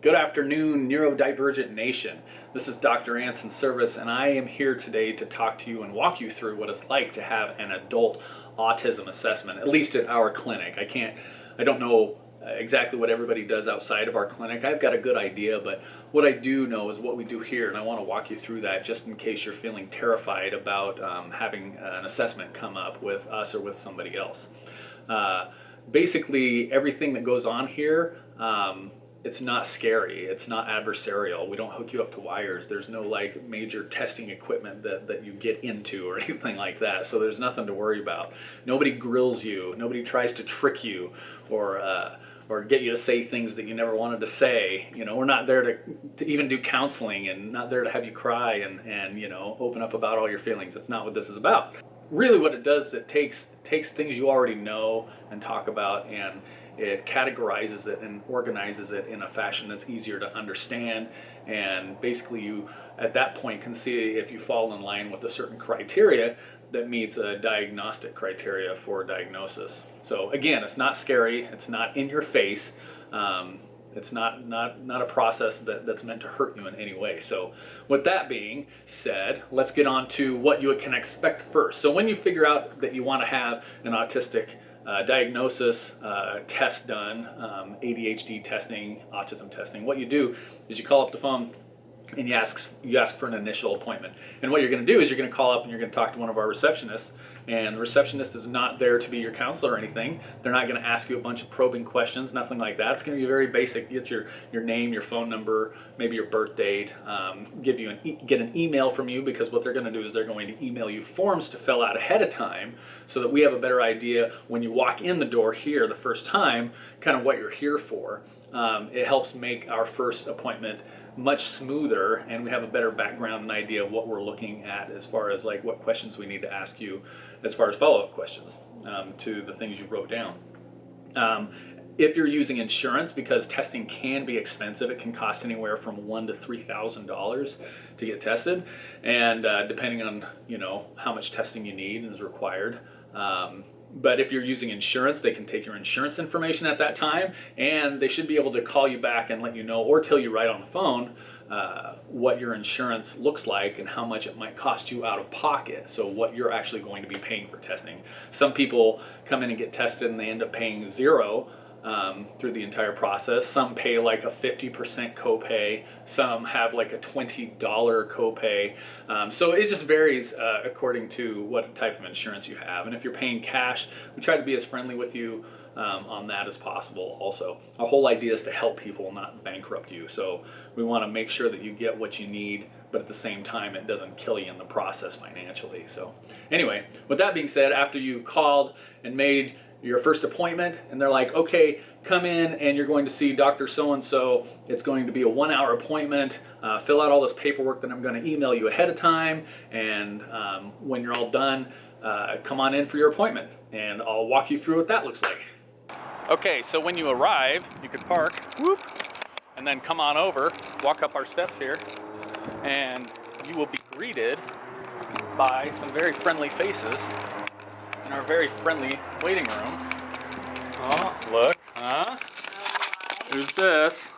Good afternoon, neurodivergent nation. This is Dr. Anson Service, and I am here today to talk to you and walk you through what it's like to have an adult autism assessment, at least at our clinic. I don't know exactly what everybody does outside of our clinic. I've got a good idea, but what I do know is what we do here, and I want to walk you through that just in case you're feeling terrified about having an assessment come up with us or with somebody else. Basically, everything that goes on here, it's not scary. It's not adversarial. We don't hook you up to wires. There's no like major testing equipment that you get into or anything like that. So there's nothing to worry about. Nobody grills you. Nobody tries to trick you or get you to say things that you never wanted to say. You know, we're not there to even do counseling, and not there to have you cry and you know, open up about all your feelings. That's not what this is about. Really what it does, it takes things you already know and talk about, and it categorizes it and organizes it in a fashion that's easier to understand. And basically you, at that point, can see if you fall in line with a certain criteria that meets a diagnostic criteria for diagnosis. So again, it's not scary. It's not in your face. It's not a process that's meant to hurt you in any way. So with that being said, let's get on to what you can expect first. So when you figure out that you want to have an autistic diagnosis test done, ADHD testing, autism testing, what you do is you call up the phone and you ask for an initial appointment. And what you're going to do is you're going to call up and you're going to talk to one of our receptionists. And the receptionist is not there to be your counselor or anything. They're not going to ask you a bunch of probing questions, nothing like that. It's going to be very basic. Get your name, your phone number, maybe your birth date, get an email from you, because what they're going to do is they're going to email you forms to fill out ahead of time so that we have a better idea when you walk in the door here the first time, kind of what you're here for. It helps make our first appointment much smoother, and we have a better background and idea of what we're looking at as far as like what questions we need to ask you as far as follow-up questions to the things you wrote down. If you're using insurance, because testing can be expensive, it can cost anywhere from $1,000 to $3,000 to get tested, and depending on how much testing you need and is required. But if you're using insurance, they can take your insurance information at that time, and they should be able to call you back and let you know, or tell you right on the phone, what your insurance looks like and how much it might cost you out of pocket. So what you're actually going to be paying for testing. Some people come in and get tested and they end up paying zero through the entire process. Some pay like a 50% copay. Some have like a $20 copay. So it just varies according to what type of insurance you have. And if you're paying cash, we try to be as friendly with you on that as possible also. Our whole idea is to help people, not bankrupt you. So we want to make sure that you get what you need, but at the same time it doesn't kill you in the process financially. So anyway, with that being said, after you've called and made your first appointment and they're like, okay, come in and you're going to see Dr. So-and-so. It's going to be a 1-hour appointment. Fill out all this paperwork that I'm going to email you ahead of time. And when you're all done, come on in for your appointment and I'll walk you through what that looks like. Okay, so when you arrive, you can park, whoop, and then come on over, walk up our steps here, and you will be greeted by some very friendly faces in our very friendly waiting room. Oh, look, huh? Who's this?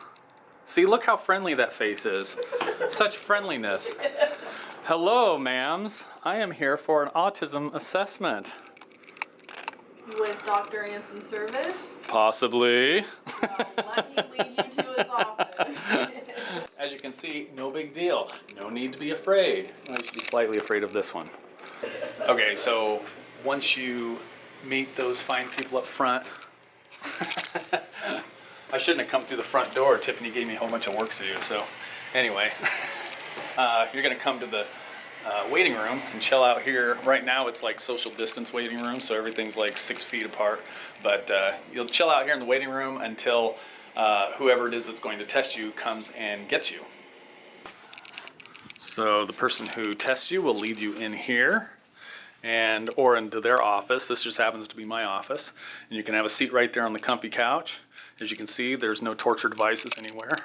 See, look how friendly that face is. Such friendliness. Hello, ma'ams. I am here for an autism assessment. With Dr. Anson Service? Possibly. Let me lead you to his office. As you can see, no big deal. No need to be afraid. I should be slightly afraid of this one. Okay, so once you meet those fine people up front, I shouldn't have come through the front door. Tiffany gave me a whole bunch of work to do. So anyway, you're going to come to the waiting room and chill out here. Right now it's like social distance waiting room, so everything's like 6 feet apart. But you'll chill out here in the waiting room until whoever it is that's going to test you comes and gets you. So the person who tests you will lead you in here or into their office. This just happens to be my office. And you can have a seat right there on the comfy couch. As you can see, there's no torture devices anywhere.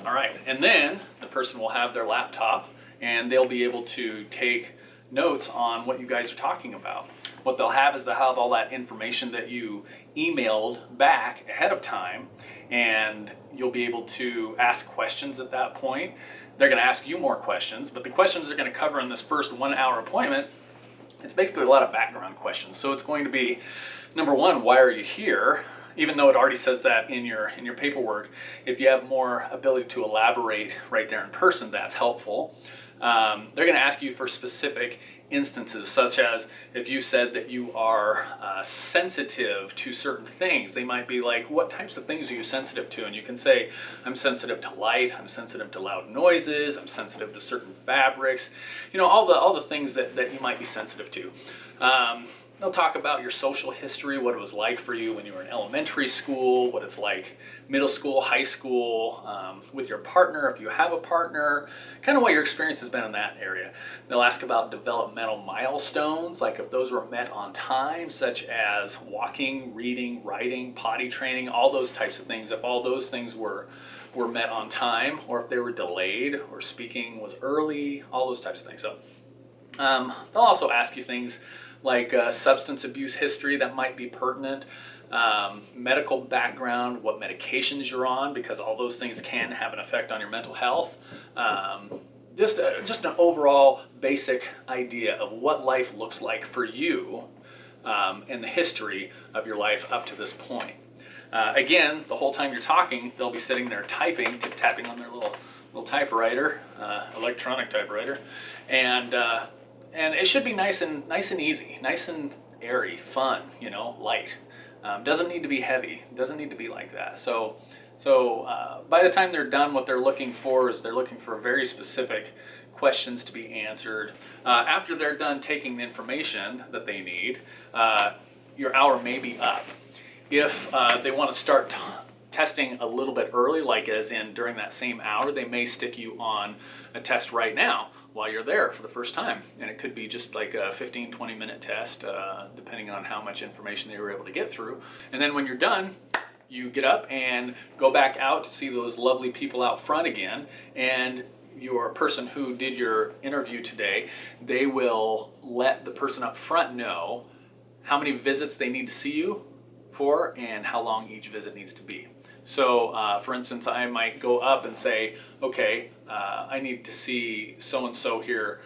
All right, and then the person will have their laptop and they'll be able to take notes on what you guys are talking about. What they'll have is they'll have all that information that you emailed back ahead of time, and you'll be able to ask questions at that point. They're going to ask you more questions, but the questions they're going to cover in this first 1 hour appointment, it's basically a lot of background questions. So it's going to be, number one, why are you here? Even though it already says that in your paperwork, if you have more ability to elaborate right there in person, that's helpful. They're going to ask you for specific instances, such as if you said that you are sensitive to certain things. They might be like, what types of things are you sensitive to? And you can say, I'm sensitive to light, I'm sensitive to loud noises, I'm sensitive to certain fabrics, all the things that you might be sensitive to. They'll talk about your social history, what it was like for you when you were in elementary school, what it's like middle school, high school, with your partner, if you have a partner, kind of what your experience has been in that area. They'll ask about developmental milestones, like if those were met on time, such as walking, reading, writing, potty training, all those types of things. If all those things were met on time, or if they were delayed, or speaking was early, all those types of things. So they'll also ask you things like substance abuse history that might be pertinent, medical background, what medications you're on, because all those things can have an effect on your mental health. Just an overall basic idea of what life looks like for you and the history of your life up to this point. Again, the whole time you're talking, they'll be sitting there typing, tapping on their little typewriter, electronic typewriter, and it should be nice and easy, nice and airy, fun, light. Doesn't need to be heavy. Doesn't need to be like that. So by the time they're done, what they're looking for is they're looking for very specific questions to be answered. After they're done taking the information that they need, your hour may be up. If they want to start testing a little bit early, like as in during that same hour, they may stick you on a test right now while you're there for the first time. And it could be just like a 15-20 minute test, depending on how much information they were able to get through. And then when you're done, you get up and go back out to see those lovely people out front again. And your person who did your interview today, they will let the person up front know how many visits they need to see you for and how long each visit needs to be. So, for instance, I might go up and say, okay, I need to see so-and-so here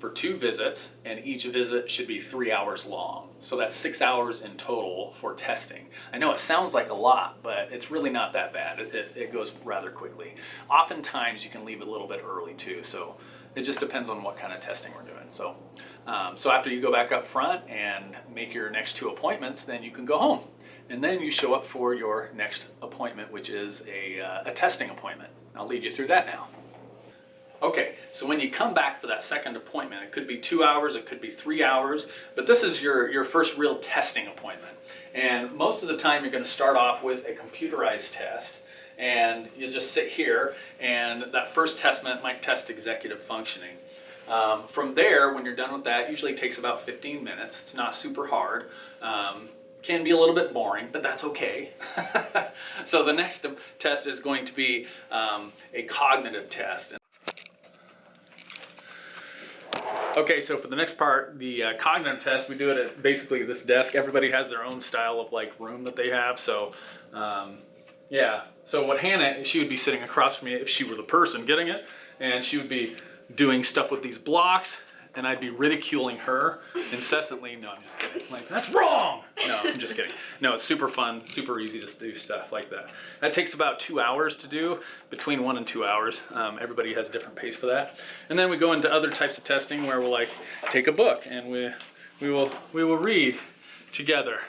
for 2 visits, and each visit should be 3 hours long. So that's 6 hours in total for testing. I know it sounds like a lot, but it's really not that bad. It goes rather quickly. Oftentimes, you can leave a little bit early too, so it just depends on what kind of testing we're doing. So, so after you go back up front and make your next 2 appointments, then you can go home. And then you show up for your next appointment, which is a testing appointment. I'll lead you through that now. Okay, so when you come back for that second appointment, it could be 2 hours, it could be 3 hours, but this is your first real testing appointment. And most of the time you're going to start off with a computerized test, and you'll just sit here, and that first test might test executive functioning. From there, when you're done with that, usually it takes about 15 minutes. It's not super hard. Can be a little bit boring, but that's okay. So the next test is going to be a cognitive test. Okay, so for the next part, the cognitive test, we do it at basically this desk. Everybody has their own style of room that they have. So yeah, so what Hannah, she would be sitting across from me if she were the person getting it, and she would be doing stuff with these blocks, and I'd be ridiculing her incessantly. No, I'm just kidding. That's wrong! No, I'm just kidding. No, it's super fun, super easy to do stuff like that. That takes about 2 hours to do, between 1 and 2 hours. Everybody has a different pace for that. And then we go into other types of testing where we'll take a book and we will read together.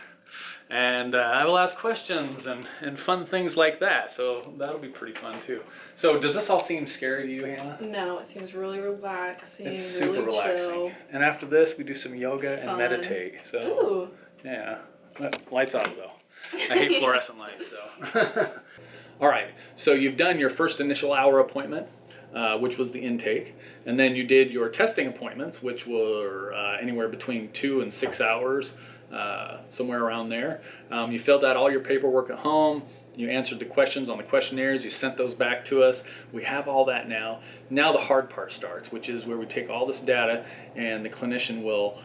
And I will ask questions and fun things like that. So that'll be pretty fun too. So does this all seem scary to you, Hannah? No, it seems really relaxing. It's super really relaxing. Chill. And after this, we do some yoga and meditate. So ooh. Yeah. Lights off though. I hate fluorescent lights. So. All right. So you've done your first initial hour appointment, which was the intake, and then you did your testing appointments, which were anywhere between 2 and 6 hours. Somewhere around there. You filled out all your paperwork at home. You answered the questions on the questionnaires. You sent those back to us. We have all that now. Now the hard part starts, which is where we take all this data and the clinician will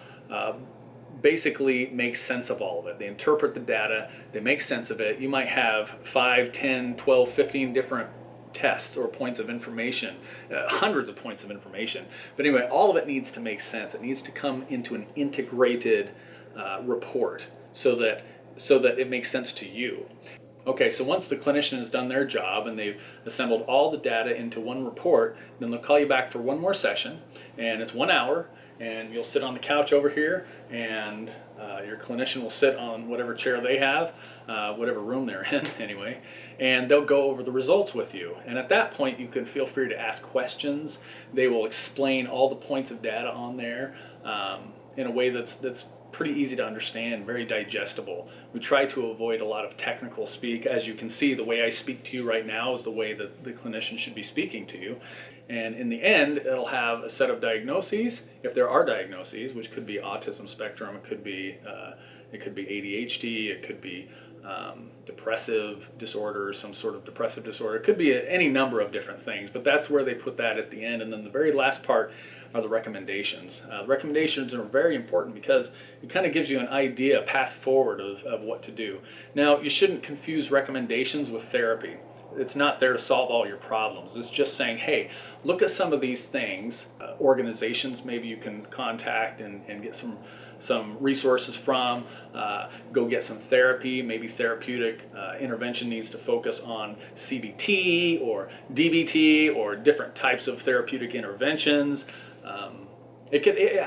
basically make sense of all of it. They interpret the data, they make sense of it. You might have 5, 10, 12, 15 different tests or points of information, hundreds of points of information. But anyway, all of it needs to make sense. It needs to come into an integrated report so that it makes sense to you. Okay, so once the clinician has done their job and they've assembled all the data into one report, then they'll call you back for one more session, and it's 1 hour, and you'll sit on the couch over here, and your clinician will sit on whatever chair they have, whatever room they're in anyway, and they'll go over the results with you. And at that point, you can feel free to ask questions. They will explain all the points of data on there in a way that's pretty easy to understand, very digestible. We try to avoid a lot of technical speak. As you can see, the way I speak to you right now is the way that the clinician should be speaking to you. And in the end, it'll have a set of diagnoses, if there are diagnoses, which could be autism spectrum, it could be ADHD, it could be depressive disorder, some sort of depressive disorder. It could be any number of different things, but that's where they put that at the end. And then the very last part are the recommendations. The recommendations are very important because it kind of gives you an idea, a path forward of what to do. Now, you shouldn't confuse recommendations with therapy. It's not there to solve all your problems. It's just saying, hey, look at some of these things. Organizations maybe you can contact and get some resources from. Go get some therapy. Maybe therapeutic intervention needs to focus on CBT or DBT or different types of therapeutic interventions.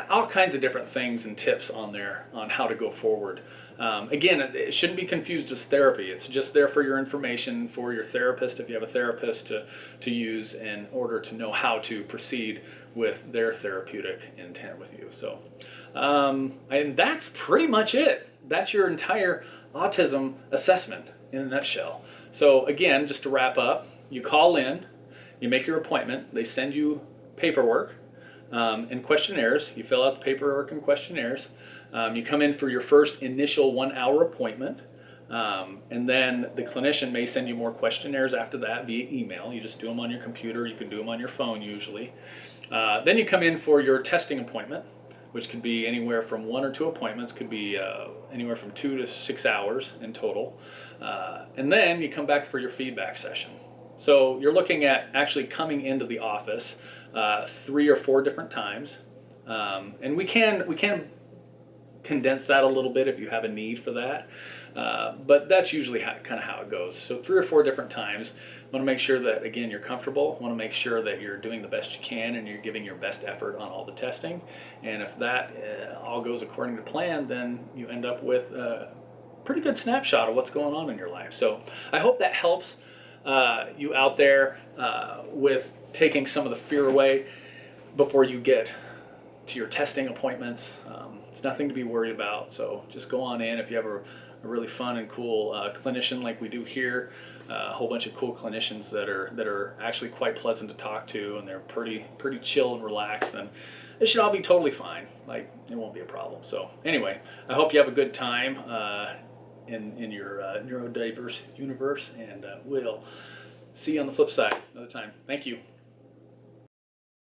All kinds of different things and tips on there on how to go forward. Again, it shouldn't be confused as therapy. It's just there for your information, for your therapist, if you have a therapist, to use in order to know how to proceed with their therapeutic intent with you. So, and that's pretty much it. That's your entire autism assessment in a nutshell. So again, just to wrap up, you call in, you make your appointment, they send you paperwork and questionnaires. You fill out the paperwork and questionnaires. You come in for your first initial 1 hour appointment, and then the clinician may send you more questionnaires after that via email. You just do them on your computer. You can do them on your phone usually. Then you come in for your testing appointment, which could be anywhere from 1 or 2 appointments, could be anywhere from 2 to 6 hours in total. And then you come back for your feedback session. So you're looking at actually coming into the office 3 or 4 different times, and we can condense that a little bit if you have a need for that, but that's usually kind of how it goes. So 3 or 4 different times. Want to make sure that, again, you're comfortable. Want to make sure that you're doing the best you can and you're giving your best effort on all the testing. And if that all goes according to plan, then you end up with a pretty good snapshot of what's going on in your life. So I hope that helps you out there with taking some of the fear away before you get to your testing appointments. It's nothing to be worried about, so just go on in. If you have a really fun and cool clinician like we do here, a whole bunch of cool clinicians that are actually quite pleasant to talk to, and they're pretty chill and relaxed, then it should all be totally fine. Like, it won't be a problem. So anyway, I hope you have a good time in your neurodiverse universe, and we'll see you on the flip side another time. Thank you.